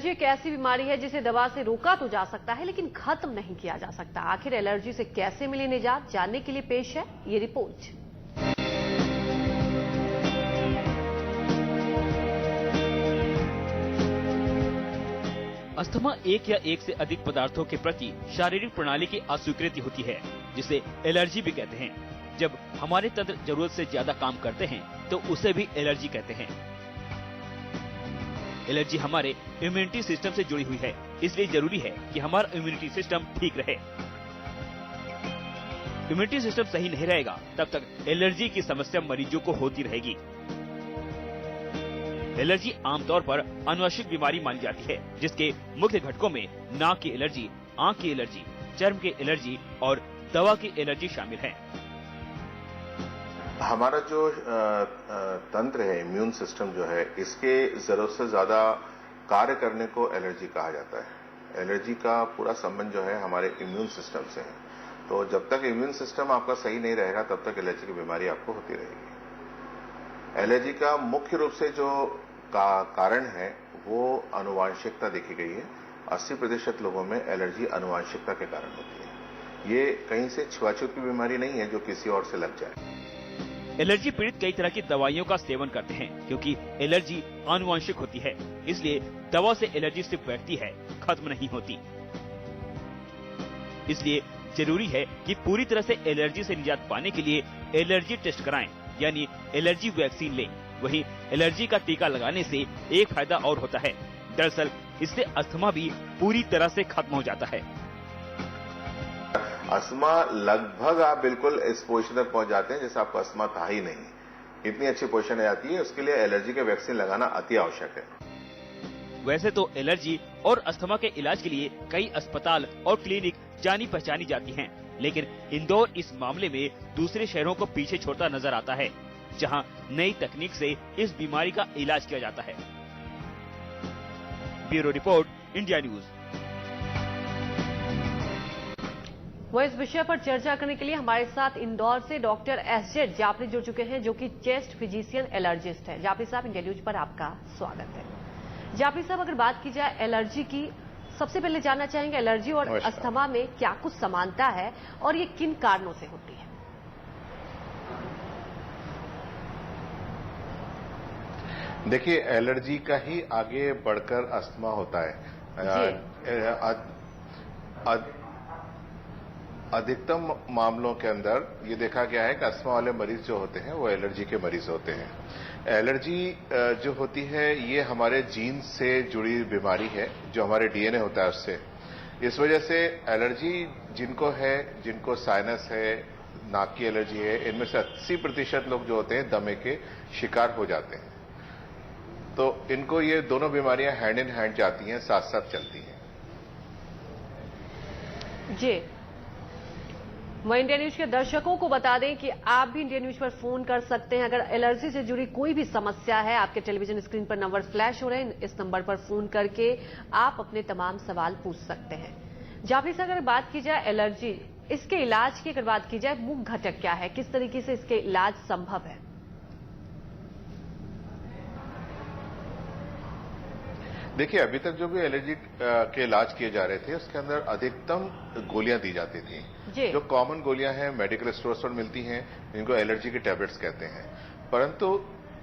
Allergy एक ऐसी बीमारी है जिसे दवा से रोका तो जा सकता है लेकिन खत्म नहीं किया जा सकता। आखिर एलर्जी से कैसे मिले निजात, जानने के लिए पेश है ये रिपोर्ट। अस्थमा एक या एक से अधिक पदार्थों के प्रति शारीरिक प्रणाली की अस्वीकृति होती है, जिसे एलर्जी भी कहते हैं। जब हमारे तंत्र जरूरत से ज्यादा काम करते हैं तो उसे भी एलर्जी कहते हैं। एलर्जी हमारे इम्यूनिटी सिस्टम से जुड़ी हुई है, इसलिए जरूरी है कि हमारा इम्यूनिटी सिस्टम ठीक रहे। इम्यूनिटी सिस्टम सही नहीं रहेगा तब तक एलर्जी की समस्या मरीजों को होती रहेगी। एलर्जी आमतौर पर आनुवंशिक बीमारी मानी जाती है, जिसके मुख्य घटकों में नाक की एलर्जी, आंख की एलर्जी, चर्म की एलर्जी और दवा की एलर्जी शामिल है। हमारा जो तंत्र है, इम्यून सिस्टम जो है, इसके जरूरत से ज्यादा कार्य करने को एलर्जी कहा जाता है। एलर्जी का पूरा संबंध जो है हमारे इम्यून सिस्टम से है। तो जब तक इम्यून सिस्टम आपका सही नहीं रहेगा तब तक एलर्जी की बीमारी आपको होती रहेगी। एलर्जी का मुख्य रूप से जो कारण है वो आनुवांशिकता देखी गई है। 80% लोगों में एलर्जी आनुवांशिकता के कारण होती है। ये कहीं से छुआछूत की बीमारी नहीं है जो किसी और से लग जाए। एलर्जी पीड़ित कई तरह की दवाइयों का सेवन करते हैं, क्योंकि एलर्जी आनुवंशिक होती है। इसलिए दवा से एलर्जी सिर्फ बढ़ती है, खत्म नहीं होती। इसलिए जरूरी है कि पूरी तरह से एलर्जी से निजात पाने के लिए एलर्जी टेस्ट कराएं, यानी एलर्जी वैक्सीन लें। वहीं एलर्जी का टीका लगाने से एक फायदा और होता है। दरअसल इससे अस्थमा भी पूरी तरह से खत्म हो जाता है। अस्थमा लगभग आप बिल्कुल इस पोजीशन तक पहुंच जाते हैं जैसे आपको अस्थमा था ही नहीं। इतनी अच्छी पोजीशन आ जाती है, उसके लिए एलर्जी के वैक्सीन लगाना अति आवश्यक है। वैसे तो एलर्जी और अस्थमा के इलाज के लिए कई अस्पताल और क्लिनिक जानी पहचानी जाती हैं, लेकिन इंदौर इस मामले में दूसरे शहरों को पीछे छोड़ता नजर आता है, जहां नई तकनीक से इस बीमारी का इलाज किया जाता है। Bureau report, India news. वो इस विषय पर चर्चा करने के लिए हमारे साथ इंदौर से डॉक्टर एस.जे. जाफरी जुड़ चुके हैं, जो कि चेस्ट फिजिशियन एलर्जिस्ट है। जाफरी साहब, इंडिया न्यूज पर आपका स्वागत है। जाफरी साहब, अगर बात की जाए एलर्जी की, सबसे पहले जानना चाहेंगे एलर्जी और अस्थमा में क्या कुछ समानता है और ये किन कारणों से होती है? देखिए, एलर्जी का ही आगे बढ़कर अस्थमा होता है। अधिकतम मामलों के अंदर ये देखा गया है कि अस्थमा वाले मरीज जो होते हैं वो एलर्जी के मरीज होते हैं। एलर्जी जो होती है ये हमारे जीन से जुड़ी बीमारी है, जो हमारे डीएनए होता है उससे। इस वजह से एलर्जी जिनको है, जिनको साइनस है, नाक की एलर्जी है, इनमें से 80% लोग जो होते हैं दमे के शिकार हो जाते हैं। तो इनको ये दोनों बीमारियां हैंड इन हैंड जाती हैं, साथ साथ चलती हैं। जी, मैं इंडिया न्यूज के दर्शकों को बता दें कि आप भी इंडिया न्यूज पर फोन कर सकते हैं। अगर एलर्जी से जुड़ी कोई भी समस्या है, आपके टेलीविजन स्क्रीन पर नंबर फ्लैश हो रहे हैं, इस नंबर पर फोन करके आप अपने तमाम सवाल पूछ सकते हैं। जाफरी साहब, अगर बात की जाए एलर्जी, इसके इलाज की अगर बात की जाए, मुख्य घटक क्या है, किस तरीके से इसके इलाज संभव है? देखिए, अभी तक जो भी एलर्जी के इलाज किए जा रहे थे उसके अंदर अधिकतम गोलियां दी जाती थी। जो कॉमन गोलियां हैं मेडिकल स्टोर्स पर मिलती हैं, इनको एलर्जी की टैबलेट्स कहते हैं। परंतु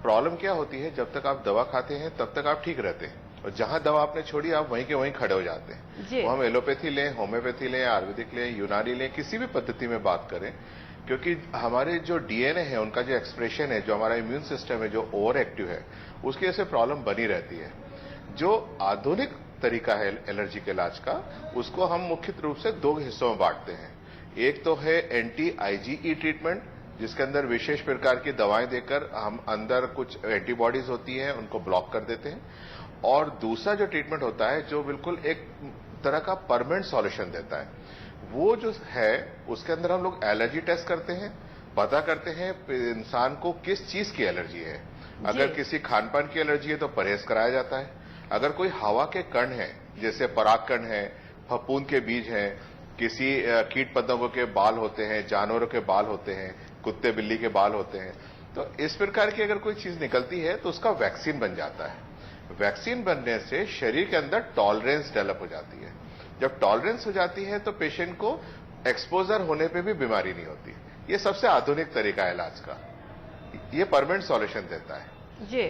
प्रॉब्लम क्या होती है, जब तक आप दवा खाते हैं तब तक आप ठीक रहते हैं, और जहां दवा आपने छोड़ी आप वहीं के वहीं खड़े हो जाते हैं। वो हम एलोपैथी लें, होम्योपैथी लें, आयुर्वेदिक लें, यूनानी लें, किसी भी पद्धति में बात करें, क्योंकि हमारे जो डीएनए है, उनका जो एक्सप्रेशन है, जो हमारा इम्यून सिस्टम है जो ओवर एक्टिव है, उसकी वजह से प्रॉब्लम बनी रहती है। जो आधुनिक तरीका है एलर्जी के इलाज का, उसको हम मुख्य रूप से दो हिस्सों में बांटते हैं। एक तो है एंटी आईजीई ट्रीटमेंट, जिसके अंदर विशेष प्रकार की दवाएं देकर हम अंदर कुछ एंटीबॉडीज होती हैं उनको ब्लॉक कर देते हैं। और दूसरा जो ट्रीटमेंट होता है जो बिल्कुल एक तरह का परमानेंट सॉल्यूशन देता है, वो जो है उसके अंदर हम लोग एलर्जी टेस्ट करते हैं, पता करते हैं इंसान को किस चीज की एलर्जी है। अगर किसी खान पान की एलर्जी है तो परहेज कराया जाता है। अगर कोई हवा के कण है, जैसे पराग कण है, फफूंद के बीज हैं, किसी कीट पतंगों के बाल होते हैं, जानवरों के बाल होते हैं, कुत्ते बिल्ली के बाल होते हैं, तो इस प्रकार की अगर कोई चीज निकलती है तो उसका वैक्सीन बन जाता है। वैक्सीन बनने से शरीर के अंदर टॉलरेंस डेवलप हो जाती है। जब टॉलरेंस हो जाती है तो पेशेंट को एक्सपोजर होने पे भी बीमारी नहीं होती। ये सबसे आधुनिक तरीका है इलाज का, ये परमानेंट सॉल्यूशन देता है। जी,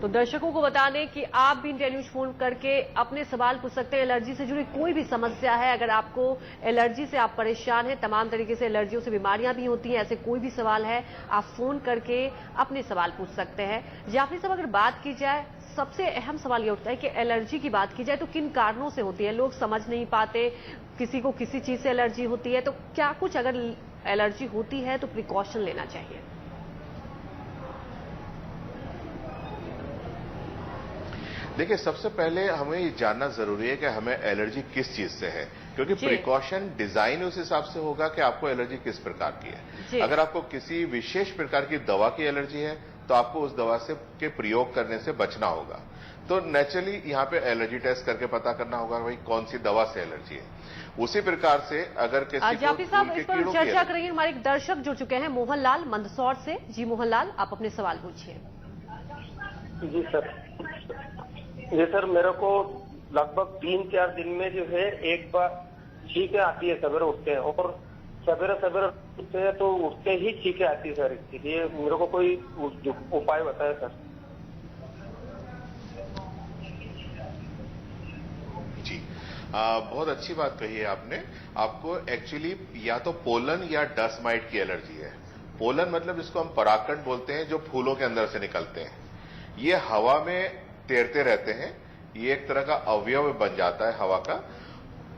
तो दर्शकों को बता दें कि आप भी इंडिया न्यूज फोन करके अपने सवाल पूछ सकते हैं। एलर्जी से जुड़ी कोई भी समस्या है, अगर आपको एलर्जी से आप परेशान हैं, तमाम तरीके से एलर्जियों से बीमारियां भी होती हैं, ऐसे कोई भी सवाल है आप फोन करके अपने सवाल पूछ सकते हैं। जाफरी साहब, अगर बात की जाए, सबसे अहम सवाल ये उठता है कि एलर्जी की बात की जाए तो किन कारणों से होती है, लोग समझ नहीं पाते, किसी को किसी चीज से एलर्जी होती है, तो क्या कुछ अगर एलर्जी होती है तो प्रिकॉशन लेना चाहिए? देखिए, सबसे पहले हमें ये जानना जरूरी है कि हमें एलर्जी किस चीज से है, क्योंकि प्रिकॉशन डिजाइन उस हिसाब से होगा कि आपको एलर्जी किस प्रकार की है। अगर आपको किसी विशेष प्रकार की दवा की एलर्जी है तो आपको उस दवा से के प्रयोग करने से बचना होगा। तो नेचुरली यहाँ पे एलर्जी टेस्ट करके पता करना होगा भाई कौन सी दवा से एलर्जी है। उसी प्रकार से अगर किसी जाफरी साहब, इस पर चर्चा करेंगे। हमारे एक दर्शक जुड़ चुके हैं, मोहनलाल मंदसौर से। जी मोहनलाल, आप अपने सवाल पूछिए। जी सर, मेरे को लगभग 3-4 दिन में जो है एक बार छींकें आती है, सवेरे उठते हैं और सवेरे उठते हैं तो उठते ही छींकें आती है सर। इसलिए मेरे को कोई उपाय बताए सर। जी, बहुत अच्छी बात कही है आपने। आपको एक्चुअली या तो पोलन या डस्ट माइट की एलर्जी है। पोलन मतलब इसको हम परागकण बोलते हैं, जो फूलों के अंदर से निकलते हैं। ये हवा में तैरते रहते हैं, ये एक तरह का अवयव बन जाता है हवा का।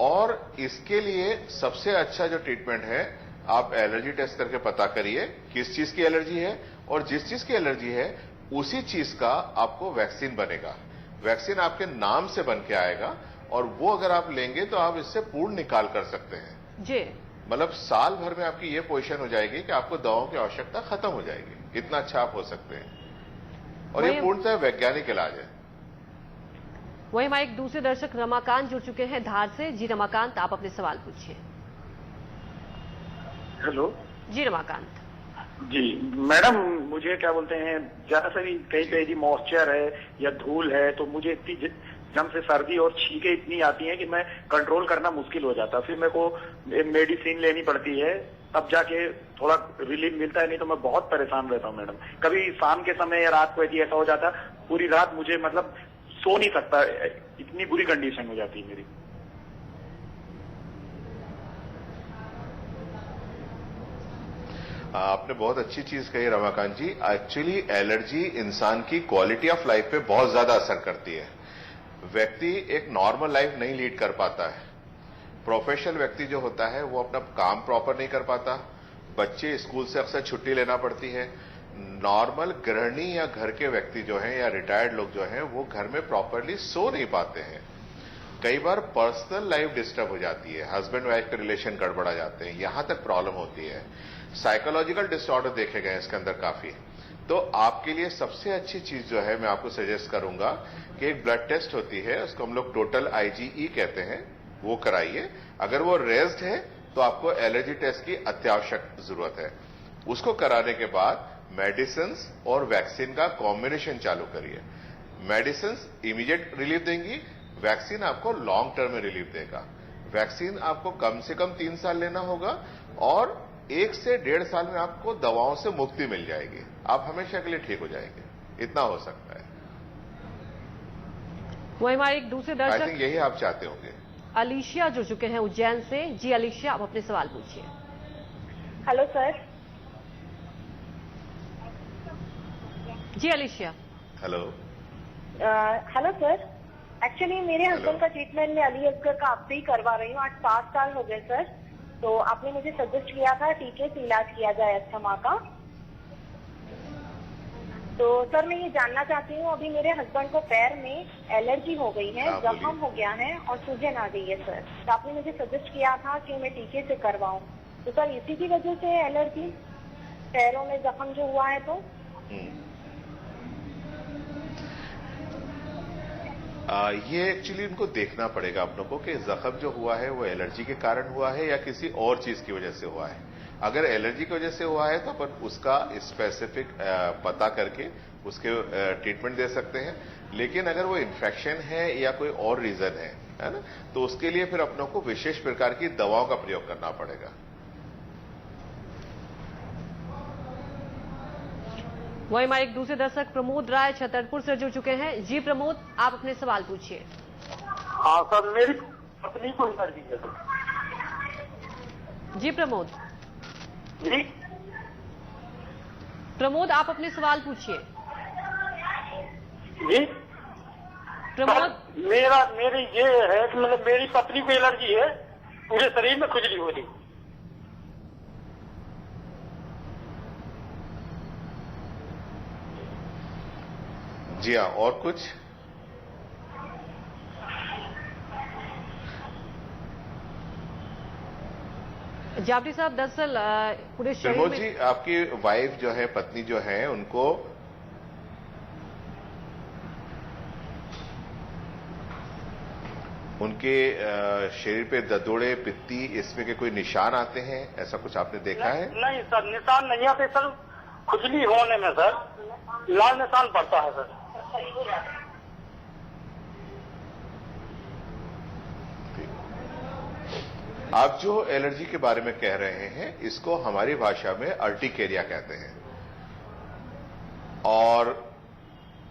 और इसके लिए सबसे अच्छा जो ट्रीटमेंट है, आप एलर्जी टेस्ट करके पता करिए किस चीज की एलर्जी है, और जिस चीज की एलर्जी है उसी चीज का आपको वैक्सीन बनेगा। वैक्सीन आपके नाम से बन के आएगा और वो अगर आप लेंगे तो आप इससे पूर्ण निकाल कर सकते हैं जी। मतलब साल भर में आपकी ये पोजीशन हो जाएगी कि आपको दवाओं की आवश्यकता खत्म हो जाएगी। इतना अच्छा आप हो सकते हैं, और ये पूर्णतः वैज्ञानिक इलाज है। वही हमारे एक दूसरे दर्शक रमाकांत जुड़ चुके हैं धार से। जी रमाकांत, आप अपने सवाल पूछिए। हेलो जी रमाकांत। जी मैडम, मुझे क्या बोलते हैं, जरा सा भी कहीं पे यदि मॉइस्चर है या धूल है तो मुझे इतनी जम से सर्दी और छींकें इतनी आती हैं कि मैं कंट्रोल करना मुश्किल हो जाता है। फिर मेरे को मेडिसिन लेनी पड़ती है, तब जाके थोड़ा रिलीफ मिलता है, नहीं तो मैं बहुत परेशान रहता हूँ मैडम। कभी शाम के समय या रात को यदि ऐसा हो जाता, पूरी रात मुझे मतलब सो नहीं सकता, इतनी बुरी कंडीशन हो जाती है मेरी। आपने बहुत अच्छी चीज कही रमाकांत जी। एक्चुअली एलर्जी इंसान की क्वालिटी ऑफ लाइफ पे बहुत ज्यादा असर करती है। व्यक्ति एक नॉर्मल लाइफ नहीं लीड कर पाता है। प्रोफेशनल व्यक्ति जो होता है वो अपना काम प्रॉपर नहीं कर पाता। बच्चे स्कूल से अक्सर छुट्टी लेना पड़ती है। नॉर्मल गृहिणी या घर के व्यक्ति जो हैं या रिटायर्ड लोग जो हैं वो घर में प्रॉपरली सो नहीं पाते हैं। कई बार पर्सनल लाइफ डिस्टर्ब हो जाती है, हस्बैंड वाइफ के रिलेशन गड़बड़ा जाते हैं, यहां तक प्रॉब्लम होती है। साइकोलॉजिकल डिसऑर्डर देखे गए इसके अंदर काफी। तो आपके लिए सबसे अच्छी चीज जो है मैं आपको सजेस्ट करूंगा कि एक ब्लड टेस्ट होती है, उसको हम लोग टोटल IgE कहते हैं, वो कराइए। अगर वो रेज्ड है तो आपको एलर्जी टेस्ट की अत्यावश्यक जरूरत है। उसको कराने के बाद मेडिसिन और वैक्सीन का कॉम्बिनेशन चालू करिए। मेडिसिन इमीडिएट रिलीफ देंगी, वैक्सीन आपको लॉन्ग टर्म में रिलीफ देगा। वैक्सीन आपको कम से कम 3 साल लेना होगा और 1 से 1.5 साल में आपको दवाओं से मुक्ति मिल जाएगी। आप हमेशा के लिए ठीक हो जाएंगे, इतना हो सकता है। वही हमारे एक दूसरे दर्शक, आई थिंक यही आप चाहते होंगे। अलीशिया जुड़ चुके हैं उज्जैन से। जी अलीशिया, आप अपने सवाल पूछिए। Hello sir. जी Alicia. Hello. Hello sir, actually मेरे हस्बैंड का ट्रीटमेंट मैं अली असगर का आपसे ही करवा रही हूँ। 8-7 साल हो गए सर। तो आपने मुझे सजेस्ट किया था टीके से इलाज किया जाए अस्थमा का। तो सर मैं ये जानना चाहती हूँ, अभी मेरे हस्बैंड को पैर में एलर्जी हो गई है, जख्म हो गया है और सूजन आ गई है सर। तो आपने मुझे सजेस्ट किया था कि मैं टीके से करवाऊँ। तो सर इसी की वजह से एलर्जी, पैरों में जख्म जो हुआ है तो ये एक्चुअली इनको देखना पड़ेगा अपनों को कि जख्म जो हुआ है वो एलर्जी के कारण हुआ है या किसी और चीज की वजह से हुआ है। अगर एलर्जी की वजह से हुआ है तो अपन उसका स्पेसिफिक पता करके उसके ट्रीटमेंट दे सकते हैं। लेकिन अगर वो इन्फेक्शन है या कोई और रीजन है ना, तो उसके लिए फिर अपनों को विशेष प्रकार की दवाओं का प्रयोग करना पड़ेगा। वही हमारे एक दूसरे दर्शक प्रमोद राय छतरपुर से जुड़ चुके हैं। जी प्रमोद, आप अपने सवाल पूछिए। हाँ सर, मेरी पत्नी को एलर्जी है। जी प्रमोद। जी प्रमोद, आप अपने सवाल पूछिए। जी प्रमोद, मेरी ये है कि मतलब मेरी पत्नी को एलर्जी है, पूरे शरीर में खुजली हो रही। जी हाँ, और कुछ? जाफरी साहब, दरअसल पूरे शरीर प्रमोद में... जी, आपकी वाइफ जो है, पत्नी जो है, उनको उनके शरीर पे ददोड़े, पित्ती, इसमें के कोई निशान आते हैं? ऐसा कुछ आपने देखा है? नहीं सर, निशान नहीं आते सर। खुजली होने में सर लाल निशान पड़ता है सर। आप जो एलर्जी के बारे में कह रहे हैं, इसको हमारी भाषा में अर्टिकेरिया कहते हैं, और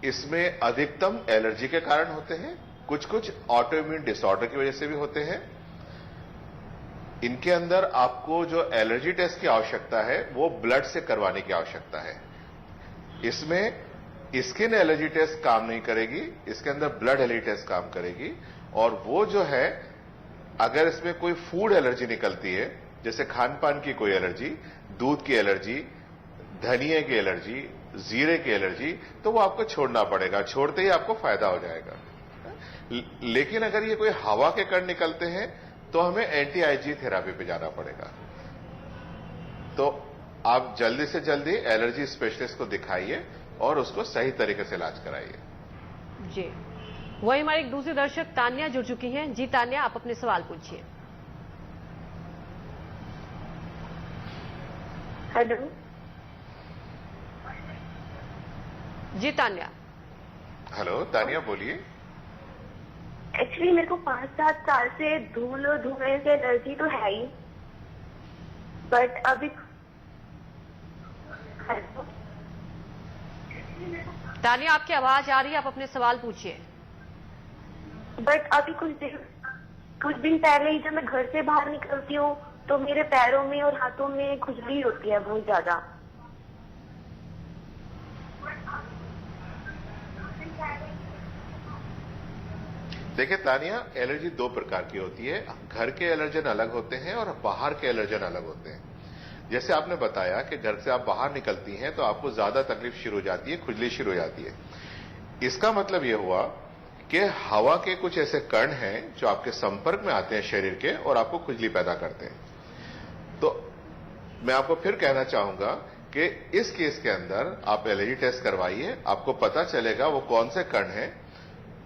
इसमें अधिकतम एलर्जी के कारण होते हैं, कुछ कुछ ऑटोइम्यून डिसऑर्डर की वजह से भी होते हैं। इनके अंदर आपको जो एलर्जी टेस्ट की आवश्यकता है वो ब्लड से करवाने की आवश्यकता है। इसमें स्किन एलर्जी टेस्ट काम नहीं करेगी, इसके अंदर ब्लड एलर्जी टेस्ट काम करेगी। और वो जो है, अगर इसमें कोई फूड एलर्जी निकलती है, जैसे खान पान की कोई एलर्जी, दूध की एलर्जी, धनिया की एलर्जी, जीरे की एलर्जी, तो वो आपको छोड़ना पड़ेगा। छोड़ते ही आपको फायदा हो जाएगा। लेकिन अगर ये कोई हवा के कण निकलते हैं तो हमें एंटी आईजी थेरापी पे जाना पड़ेगा। तो आप जल्दी से जल्दी एलर्जी स्पेशलिस्ट को दिखाइए और उसको सही तरीके से इलाज कराइए। जी, वही हमारे एक दूसरे दर्शक तान्या जुड़ चुकी हैं। जी तान्या, आप अपने सवाल पूछिए। हेलो जी तान्या। हेलो तान्या, बोलिए। एक्चुअली मेरे को 5-7 साल से धूल और धुएं से एलर्जी तो है ही, बट अभी तान्या, आपकी आवाज आ रही है, आप अपने सवाल पूछिए। बट अभी कुछ दिन पहले ही जब मैं घर से बाहर निकलती हूँ तो मेरे पैरों में और हाथों में खुजली होती है बहुत ज्यादा। देखिए तानिया, एलर्जी दो प्रकार की होती है। घर के एलर्जन अलग होते हैं और बाहर के एलर्जन अलग होते हैं। जैसे आपने बताया कि घर से आप बाहर निकलती हैं तो आपको ज्यादा तकलीफ शुरू हो जाती है, खुजली शुरू हो जाती है। इसका मतलब यह हुआ कि हवा के कुछ ऐसे कण हैं जो आपके संपर्क में आते हैं शरीर के और आपको खुजली पैदा करते हैं। तो मैं आपको फिर कहना चाहूंगा कि इस केस के अंदर आप एलर्जी टेस्ट करवाइए, आपको पता चलेगा वो कौन से कण हैं।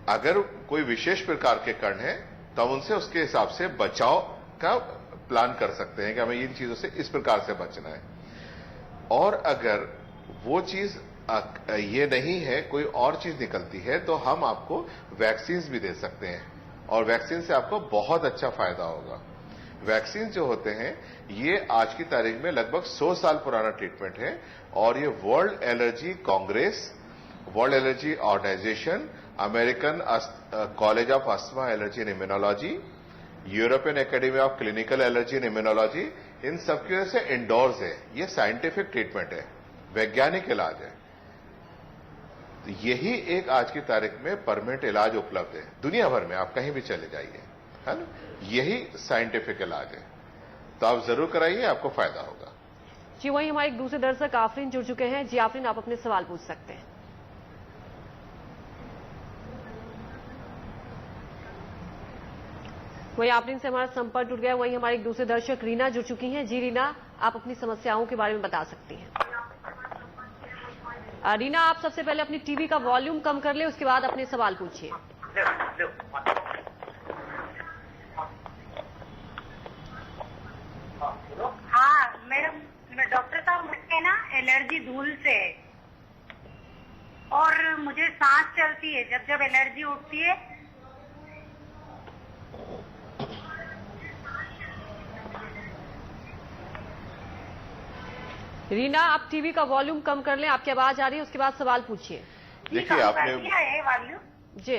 अगर कोई विशेष प्रकार के कण हैं तो हम उनसे उसके हिसाब से बचाव का प्लान कर सकते हैं कि हमें इन चीजों से इस प्रकार से बचना है। और अगर वो चीज ये नहीं है, कोई और चीज निकलती है, तो हम आपको वैक्सीन भी दे सकते हैं और वैक्सीन से आपको बहुत अच्छा फायदा होगा। वैक्सीन जो होते हैं ये आज की तारीख में लगभग 100 साल पुराना ट्रीटमेंट है और ये world allergy congress, world allergy organisation, American college of asthma allergy and immunology, European academy of clinical allergy and immunology, इन सबकी वजह से इंडोर्स है। ये साइंटिफिक ट्रीटमेंट है, वैज्ञानिक इलाज है। तो यही एक आज की तारीख में परमानेंट इलाज उपलब्ध है दुनिया भर में, आप कहीं भी चले जाइए, है ना। यही साइंटिफिक इलाज है, तो आप जरूर कराइए, आपको फायदा होगा। जी, वहीं हमारे एक दूसरे दर्शक आफरीन जुड़ चुके हैं। जी आफरीन, आप अपने सवाल पूछ सकते हैं। वहीं आफरीन से हमारा संपर्क जुड़ गया। वहीं हमारे एक दूसरे दर्शक रीना जुड़ चुकी हैं। जी रीना, आप अपनी समस्याओं के बारे में बता सकती हैं। रीना, आप सबसे पहले अपनी टीवी का वॉल्यूम कम कर ले, उसके बाद अपने सवाल पूछिए। हाँ मैडम, एलर्जी धूल से है और मुझे सांस चलती है जब जब एलर्जी उठती है। रीना, आप टीवी का वॉल्यूम कम कर लें, आपकी आवाज आ रही है, उसके बाद सवाल पूछिए। देखिए आपने है वॉल्यूम जी।